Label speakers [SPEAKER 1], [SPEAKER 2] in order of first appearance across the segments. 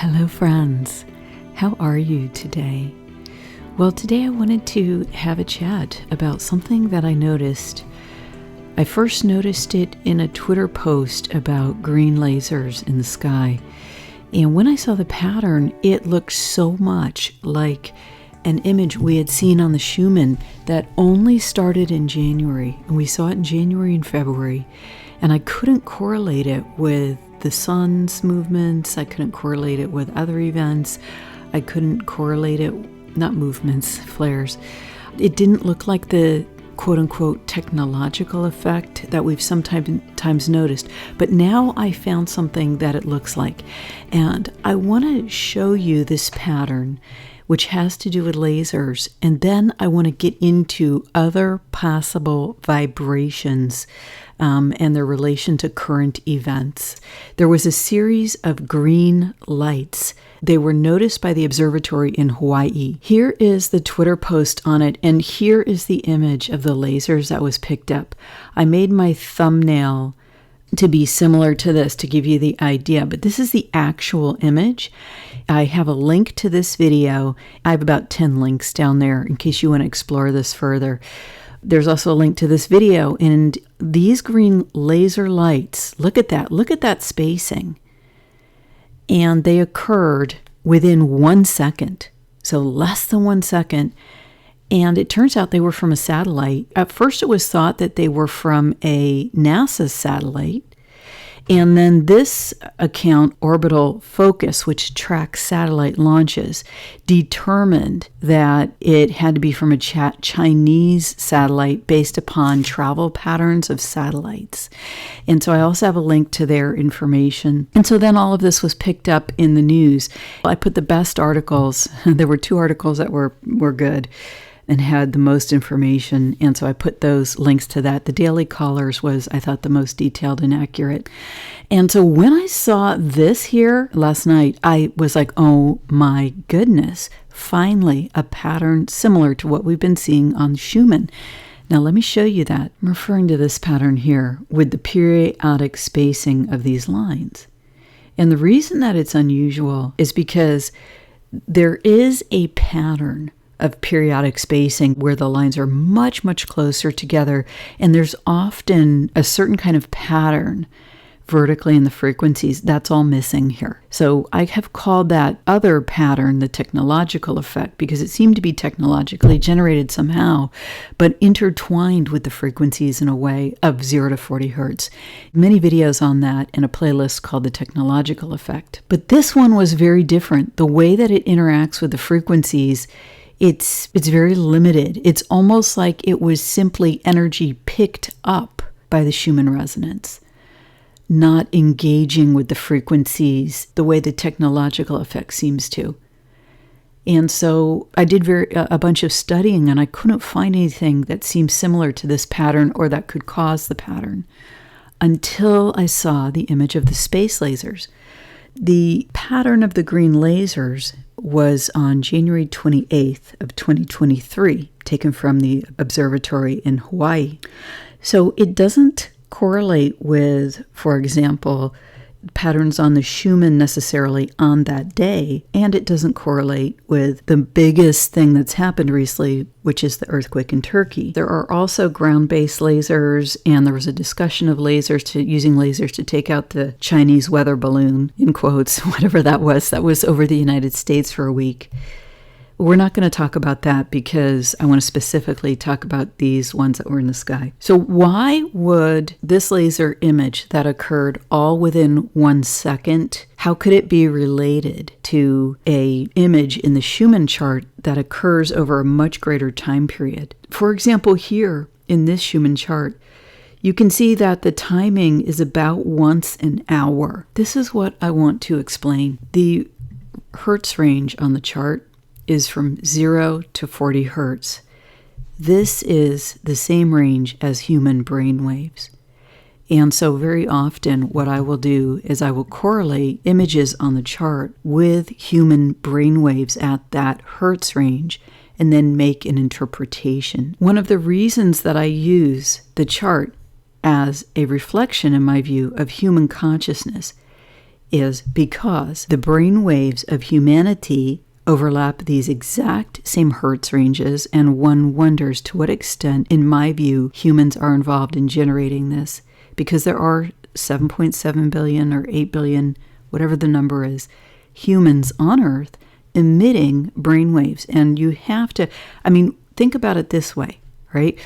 [SPEAKER 1] Hello friends, how are you today? Well, today I wanted to have a chat about something that I noticed. I first noticed it in a Twitter post about green lasers in the sky. And when I saw the pattern, it looked so much like an image we had seen on the Schumann that only started in January. And we saw it in January and February. And I couldn't correlate it with the sun's movements. I couldn't correlate it with other events. I couldn't correlate it, not movements, flares. It didn't look like the quote-unquote technological effect that we've sometimes noticed. But now I found something that it looks like. And I want to show you this pattern, which has to do with lasers. And then I want to get into other possible vibrations and their relation to current events. There was a series of green lights. They were noticed by the observatory in Hawaii. Here is the Twitter post on it, and here is the image of the lasers that was picked up. I made my thumbnail to be similar to this to give you the idea, but this is the actual image. I have a link to this video. I have about 10 links down there in case you want to explore this further. There's also a link to this video, and these green laser lights, look at that spacing. And they occurred within 1 second, so less than 1 second. And it turns out they were from a satellite. At first it was thought that they were from a NASA satellite. And then this account, Orbital Focus, which tracks satellite launches, determined that it had to be from a Chinese satellite based upon travel patterns of satellites. And so I also have a link to their information. And so then all of this was picked up in the news. I put the best articles. There were 2 articles that were good and had the most information, and so I put those links to that. The Daily Callers was, I thought, the most detailed and accurate. And so when I saw this here last night, I was like, oh my goodness, finally a pattern similar to what we've been seeing on Schumann. Now let me show you that. I'm referring to this pattern here with the periodic spacing of these lines. And the reason that it's unusual is because there is a pattern of periodic spacing where the lines are much, much closer together. And there's often a certain kind of pattern vertically in the frequencies that's all missing here. So I have called that other pattern the technological effect because it seemed to be technologically generated somehow, but intertwined with the frequencies in a way of 0 to 40 hertz. Many videos on that in a playlist called the technological effect. But this one was very different. The way that it interacts with the frequencies, it's very limited. It's almost like it was simply energy picked up by the Schumann resonance, not engaging with the frequencies the way the technological effect seems to. And so I did a bunch of studying, and I couldn't find anything that seemed similar to this pattern or that could cause the pattern until I saw the image of the space lasers. The pattern of the green lasers was on January 28th of 2023, taken from the observatory in Hawaii. So it doesn't correlate with, for example, patterns on the Schumann necessarily on that day, and it doesn't correlate with the biggest thing that's happened recently, which is the earthquake in Turkey. There are also ground-based lasers, and there was a discussion of using lasers to take out the Chinese weather balloon, in quotes, whatever that was over the United States for a week. We're not going to talk about that because I want to specifically talk about these ones that were in the sky. So why would this laser image that occurred all within 1 second, how could it be related to an image in the Schumann chart that occurs over a much greater time period? For example, here in this Schumann chart, you can see that the timing is about once an hour. This is what I want to explain. The hertz range on the chart is from 0 to 40 hertz. This is the same range as human brain waves. And so very often what I will do is I will correlate images on the chart with human brain waves at that hertz range and then make an interpretation. One of the reasons that I use the chart as a reflection, in my view, of human consciousness is because the brain waves of humanity overlap these exact same hertz ranges, and one wonders to what extent, in my view, humans are involved in generating this, because there are 7.7 billion or 8 billion, whatever the number is, humans on Earth emitting brain waves. And you have to, think about it this way, right?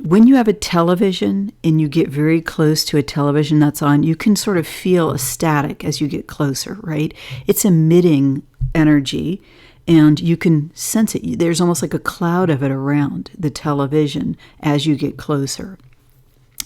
[SPEAKER 1] When you have a television and you get very close to a television that's on, you can sort of feel a static as you get closer, right? It's emitting energy and you can sense it. There's almost like a cloud of it around the television as you get closer.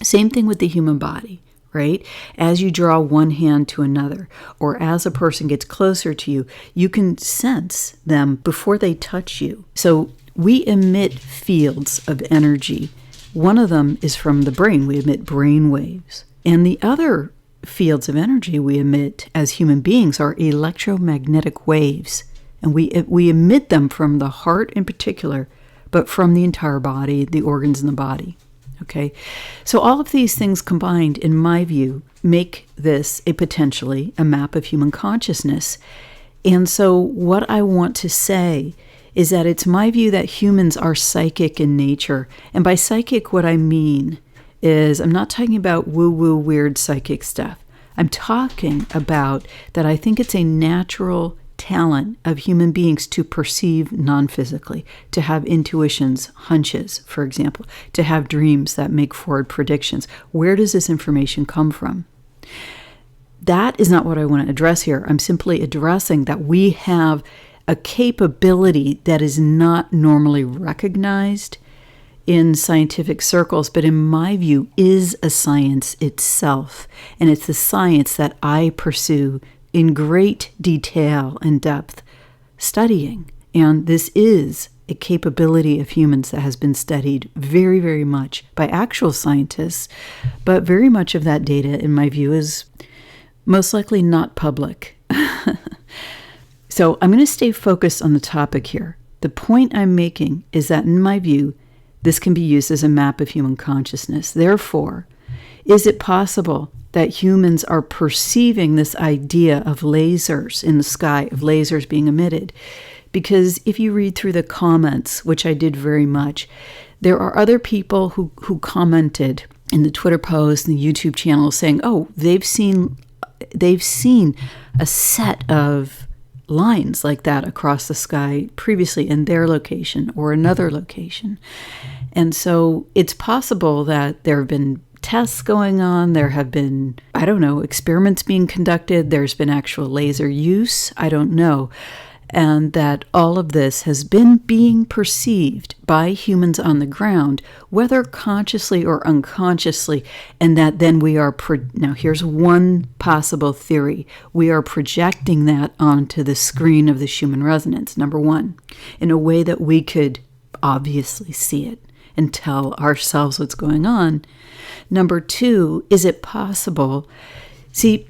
[SPEAKER 1] Same thing with the human body, right? As you draw one hand to another, or as a person gets closer to you, you can sense them before they touch you. So we emit fields of energy. One of them is from the brain. We emit brain waves. And the other fields of energy we emit as human beings are electromagnetic waves. And we emit them from the heart in particular, but from the entire body, the organs in the body. Okay? So all of these things combined, in my view, make this potentially a map of human consciousness. And so what I want to say is that it's my view that humans are psychic in nature. And by psychic, what I mean is I'm not talking about woo-woo weird psychic stuff. I'm talking about that I think it's a natural talent of human beings to perceive non-physically, to have intuitions, hunches, for example, to have dreams that make forward predictions. Where does this information come from? That is not what I want to address here. I'm simply addressing that we have a capability that is not normally recognized in scientific circles, but in my view is a science itself. And it's the science that I pursue in great detail and depth studying. And this is a capability of humans that has been studied very, very much by actual scientists, but very much of that data, in my view, is most likely not public. So I'm going to stay focused on the topic here. The point I'm making is that, in my view, this can be used as a map of human consciousness. Therefore, is it possible that humans are perceiving this idea of lasers in the sky, of lasers being emitted? Because if you read through the comments, which I did very much, there are other people who commented in the Twitter post and the YouTube channel saying, oh, they've seen a set of lines like that across the sky previously in their location or another location. And so it's possible that there have been tests going on, there have been, experiments being conducted, there's been actual laser use, I don't know, and that all of this has been being perceived by humans on the ground, whether consciously or unconsciously, and that then we are, now here's one possible theory, we are projecting that onto the screen of the Schumann resonance, number one, in a way that we could obviously see it and tell ourselves what's going on. Number two, is it possible? See,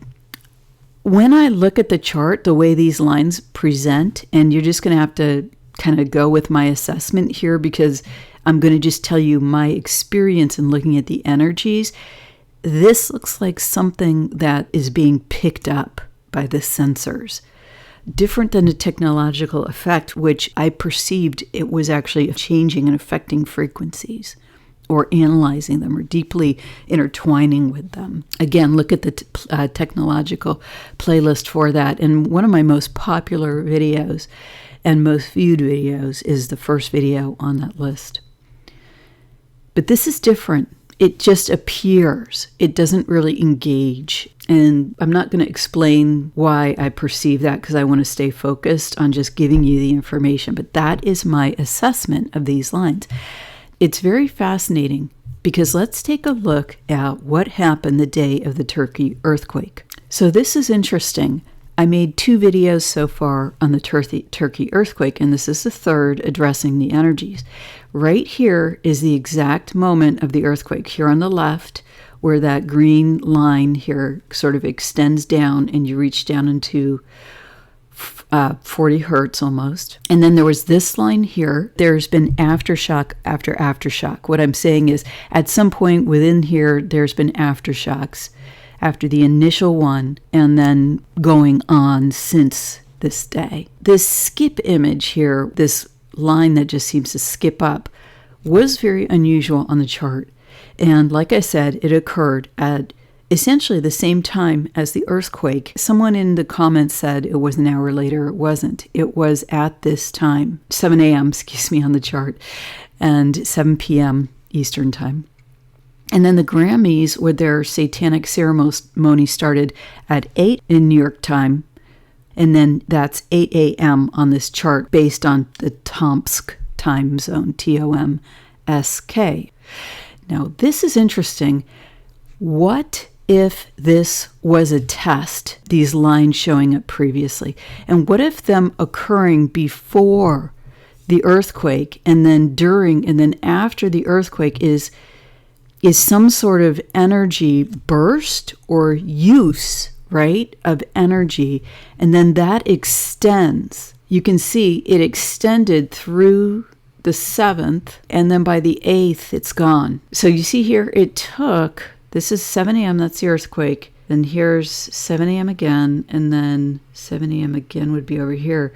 [SPEAKER 1] when I look at the chart, the way these lines present, and you're just going to have to kind of go with my assessment here because I'm going to just tell you my experience in looking at the energies, this looks like something that is being picked up by the sensors. Different than a technological effect, which I perceived it was actually changing and affecting frequencies, or analyzing them, or deeply intertwining with them. Again, look at the technological playlist for that. And one of my most popular videos and most viewed videos is the first video on that list. But this is different. It just appears. It doesn't really engage. And I'm not going to explain why I perceive that because I want to stay focused on just giving you the information. But that is my assessment of these lines. It's very fascinating because let's take a look at what happened the day of the Turkey earthquake. So this is interesting. I made 2 videos so far on the Turkey earthquake, and this is the third addressing the energies. Right here is the exact moment of the earthquake. Here on the left, where that green line here sort of extends down and you reach down into 40 hertz almost. And then there was this line here. There's been aftershock after aftershock. What I'm saying is at some point within here, there's been aftershocks after the initial one and then going on since this day. This skip image here, this line that just seems to skip up, was very unusual on the chart. And like I said, it occurred at essentially the same time as the earthquake. Someone in the comments said it was an hour later. It wasn't. It was at this time, 7 a.m., on the chart, and 7 p.m. Eastern time. And then the Grammys with their satanic ceremony started at 8 in New York time. And then that's 8 a.m. on this chart based on the Tomsk time zone, Tomsk. Now, this is interesting. What if this was a test, these lines showing up previously? And what if them occurring before the earthquake and then during and then after the earthquake is some sort of energy burst or use, right, of energy, and then that extends. You can see it extended through the 7th, and then by the 8th, it's gone. So you see here, it took, this is 7 a.m., that's the earthquake, then here's 7 a.m. again, and then 7 a.m. again would be over here.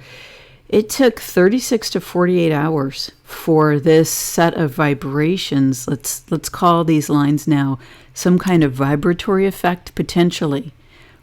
[SPEAKER 1] It took 36 to 48 hours for this set of vibrations. Let's call these lines now some kind of vibratory effect, potentially.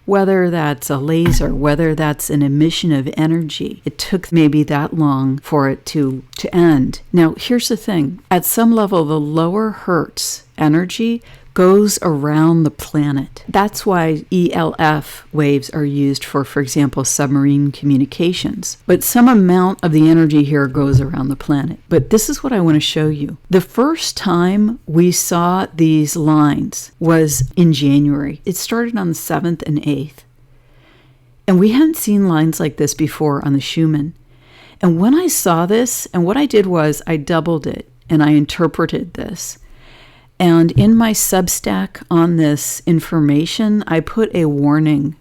[SPEAKER 1] Whether that's a laser, whether that's an emission of energy, it took maybe that long for it to end. Now, here's the thing. At some level, the lower hertz energy goes around the planet. That's why ELF waves are used for example, submarine communications. But some amount of the energy here goes around the planet. But this is what I want to show you. The first time we saw these lines was in January. It started on the 7th and 8th. And we hadn't seen lines like this before on the Schumann. And when I saw this, and what I did was I doubled it and I interpreted this. And in my Substack on this information, I put a warning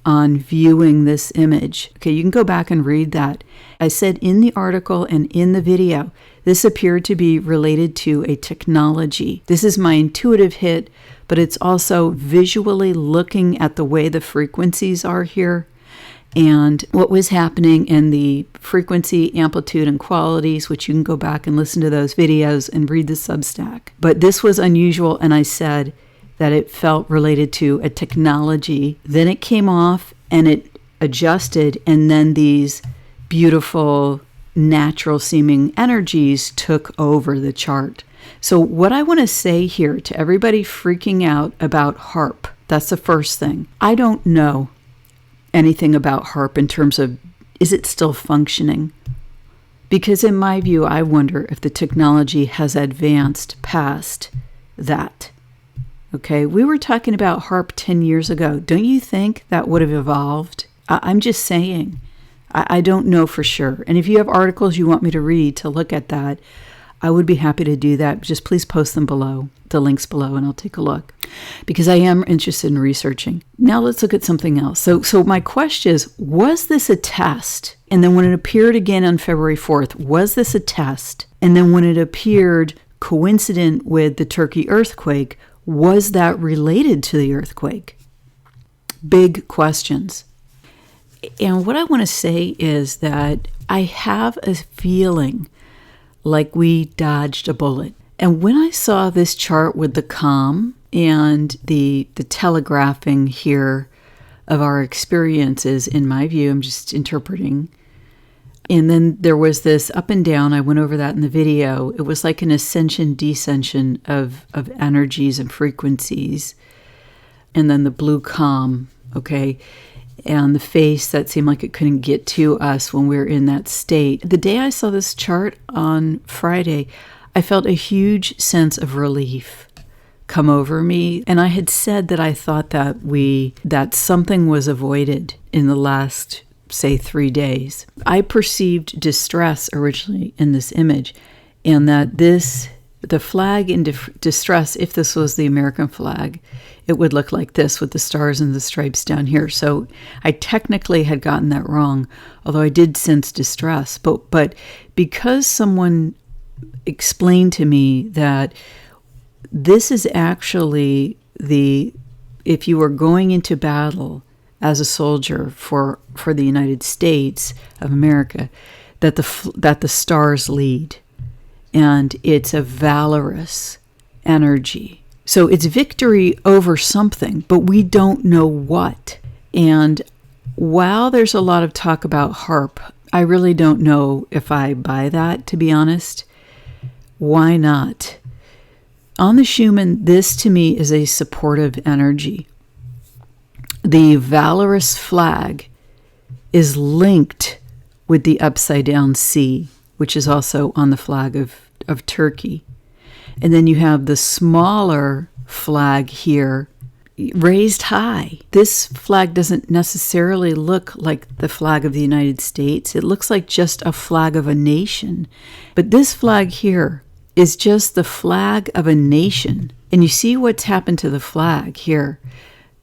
[SPEAKER 1] on viewing this image. Okay, you can go back and read that. I said in the article and in the video, this appeared to be related to a technology. This is my intuitive hit, but it's also visually looking at the way the frequencies are here and what was happening in the frequency, amplitude, and qualities, which you can go back and listen to those videos and read the Substack. But this was unusual, and I said that it felt related to a technology. Then it came off, and it adjusted, and then these beautiful, natural-seeming energies took over the chart. So what I want to say here to everybody freaking out about HAARP, that's the first thing. I don't know anything about HAARP in terms of, is it still functioning? Because in my view, I wonder if the technology has advanced past that. Okay, we were talking about HAARP 10 years ago. Don't you think that would have evolved? I'm just saying. I don't know for sure. And if you have articles you want me to read to look at that, I would be happy to do that. Just please post them below, the links below, and I'll take a look. Because I am interested in researching. Now let's look at something else. So my question is, was this a test? And then when it appeared again on February 4th, was this a test? And then when it appeared coincident with the Turkey earthquake, was that related to the earthquake? Big questions. And what I want to say is that I have a feeling like we dodged a bullet. And when I saw this chart with the calm and the telegraphing here of our experiences, in my view, I'm just interpreting. And then there was this up and down. I went over that in the video. It was like an ascension, descension of energies and frequencies. And then the blue calm, okay? And the face that seemed like it couldn't get to us when we were in that state. The day I saw this chart on Friday, I felt a huge sense of relief come over me. And I had said that I thought that something was avoided in the last, say, 3 days. I perceived distress originally in this image, and that the flag in distress, if this was the American flag, it would look like this with the stars and the stripes down here. So I technically had gotten that wrong, although I did sense distress. But because someone explained to me that this is actually the if you were going into battle as a soldier for the United States of America, that the stars lead, and it's a valorous energy. So it's victory over something, but we don't know what. And while there's a lot of talk about HARP, I really don't know if I buy that, to be honest. Why not? On the Schumann, this to me is a supportive energy. The valorous flag is linked with the upside down C, which is also on the flag of Turkey. And then you have the smaller flag here raised high. This flag doesn't necessarily look like the flag of the United States. It looks like just a flag of a nation. But this flag here is just the flag of a nation. And you see what's happened to the flag here.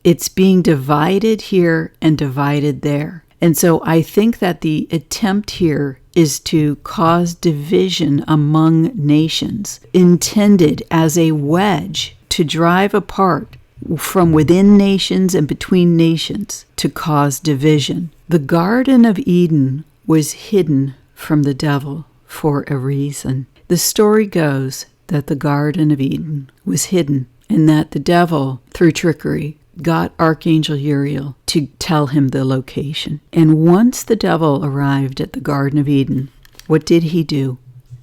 [SPEAKER 1] It's being divided here and divided there. And so I think that the attempt here is to cause division among nations, intended as a wedge to drive apart from within nations and between nations to cause division. The Garden of Eden was hidden from the devil for a reason. The story goes that the Garden of Eden was hidden, and that the devil, through trickery, got Archangel Uriel to tell him the location. And once the devil arrived at the Garden of Eden, what did he do?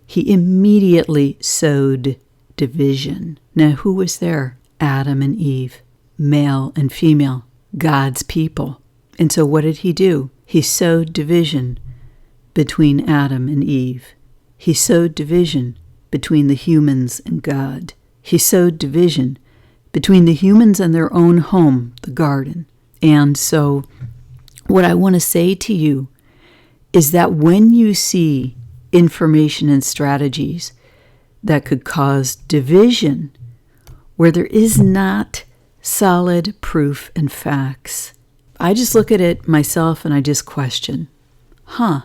[SPEAKER 1] He immediately sowed division. Now, who was there? Adam and Eve, male and female, God's people. And so what did he do? He sowed division between Adam and Eve. He sowed division between the humans and God. He sowed division between the humans and their own home, the garden. And so what I want to say to you is that when you see information and strategies that could cause division, where there is not solid proof and facts, I just look at it myself and I just question, and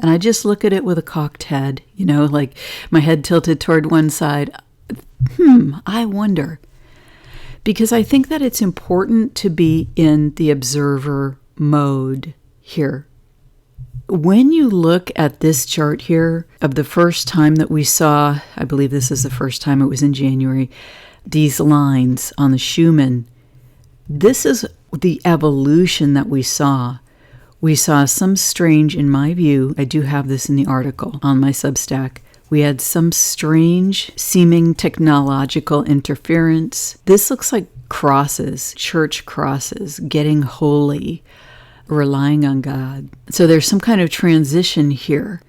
[SPEAKER 1] I just look at it with a cocked head, like my head tilted toward one side. I wonder. Because I think that it's important to be in the observer mode here. When you look at this chart here of the first time that we saw, I believe this is the first time, it was in January, these lines on the Schumann, this is the evolution that we saw. We saw some strange, in my view, I do have this in the article on my Substack, we had some strange seeming technological interference. This looks like crosses, church crosses, getting holy, relying on God. So there's some kind of transition here.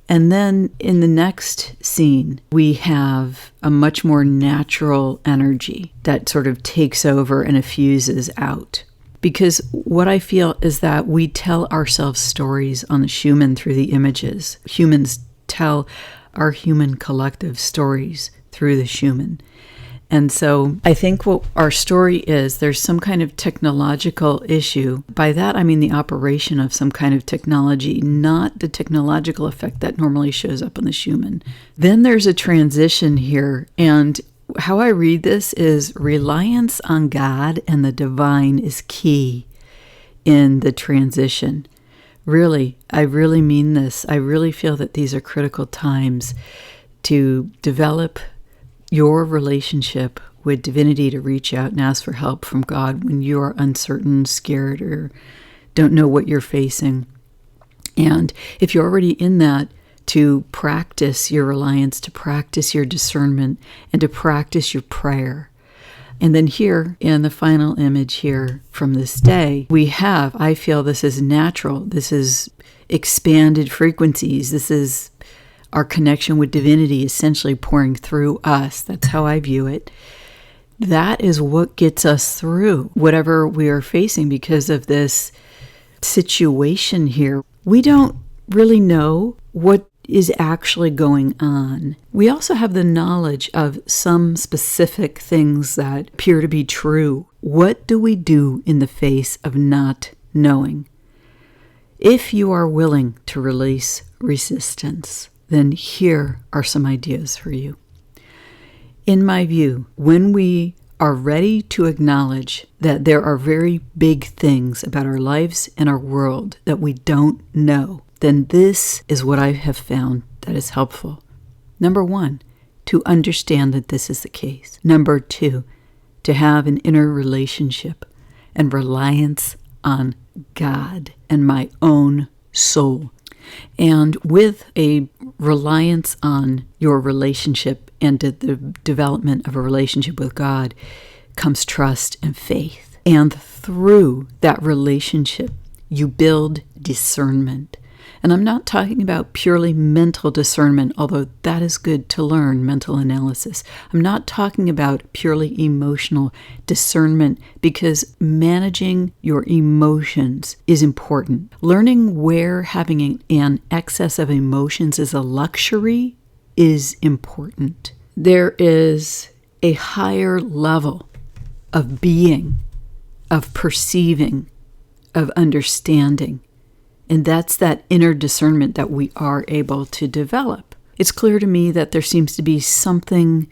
[SPEAKER 1] And then in the next scene, we have a much more natural energy that sort of takes over and effuses out. Because what I feel is that we tell ourselves stories on the Schumann through the images. Humans tell our human collective stories through the Schumann. And so I think what our story is, there's some kind of technological issue. By that, I mean the operation of some kind of technology, not the technological effect that normally shows up on the Schumann. Then there's a transition here. And how I read this is reliance on God and the divine is key in the transition. Really, I really mean this. I really feel that these are critical times to develop your relationship with divinity, to reach out and ask for help from God when you are uncertain, scared, or don't know what you're facing. And if you're already in that, to practice your reliance, to practice your discernment, and to practice your prayer. And then here in the final image here from this day, we have, I feel this is natural. This is expanded frequencies. This is our connection with divinity essentially pouring through us. That's how I view it. That is what gets us through whatever we are facing because of this situation here. We don't really know what is actually going on. We also have the knowledge of some specific things that appear to be true. What do we do in the face of not knowing? If you are willing to release resistance, then here are some ideas for you. In my view, when we are ready to acknowledge that there are very big things about our lives and our world that we don't know, then this is what I have found that is helpful. Number one, to understand that this is the case. Number two, to have an inner relationship and reliance on God and my own soul. And with a reliance on your relationship and the development of a relationship with God comes trust and faith. And through that relationship, you build discernment. And I'm not talking about purely mental discernment, although that is good to learn, mental analysis. I'm not talking about purely emotional discernment, because managing your emotions is important. Learning where having an excess of emotions is a luxury is important. There is a higher level of being, of perceiving, of understanding. And that's that inner discernment that we are able to develop. It's clear to me that there seems to be something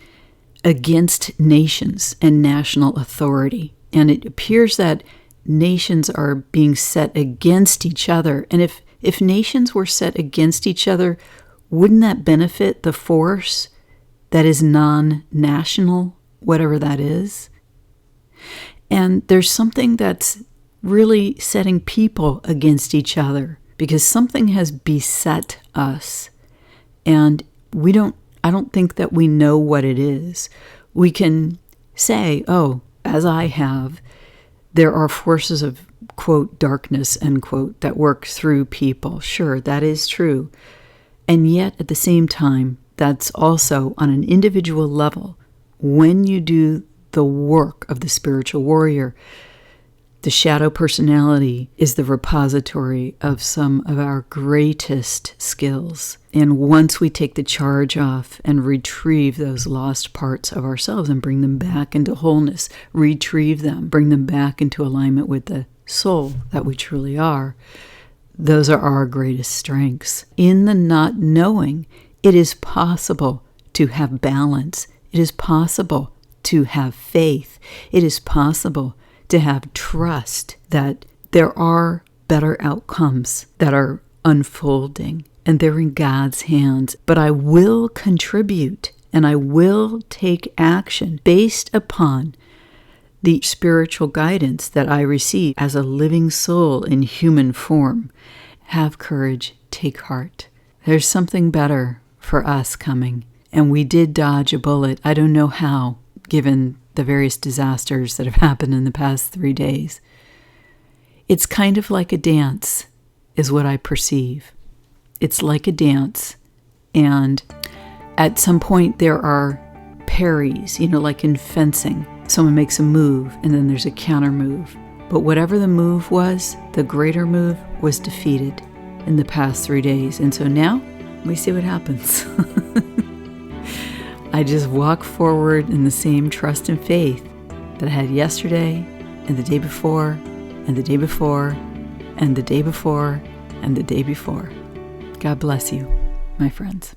[SPEAKER 1] against nations and national authority. And it appears that nations are being set against each other. And if nations were set against each other, wouldn't that benefit the force that is non-national, whatever that is? And there's something that's really setting people against each other, because something has beset us, and I don't think that we know what it is. We can say, oh, as I have, there are forces of, quote, darkness, end quote, that work through people. Sure, that is true. And yet, at the same time, that's also on an individual level. When you do the work of the spiritual warrior, the shadow personality is the repository of some of our greatest skills. And once we take the charge off and retrieve those lost parts of ourselves and bring them back into wholeness, retrieve them, bring them back into alignment with the soul that we truly are, those are our greatest strengths. In the not knowing, it is possible to have balance. It is possible to have faith. It is possible to have trust that there are better outcomes that are unfolding, and they're in God's hands. But I will contribute, and I will take action based upon the spiritual guidance that I receive as a living soul in human form. Have courage, take heart. There's something better for us coming, and we did dodge a bullet. I don't know how, given the various disasters that have happened in the past 3 days. It's kind of like a dance, is what I perceive. It's like a dance, and at some point there are parries, like in fencing. Someone makes a move, and then there's a counter move. But whatever the move was, the greater move was defeated in the past 3 days. And so now, we see what happens. I just walk forward in the same trust and faith that I had yesterday, and the day before, and the day before, and the day before, and the day before. God bless you, my friends.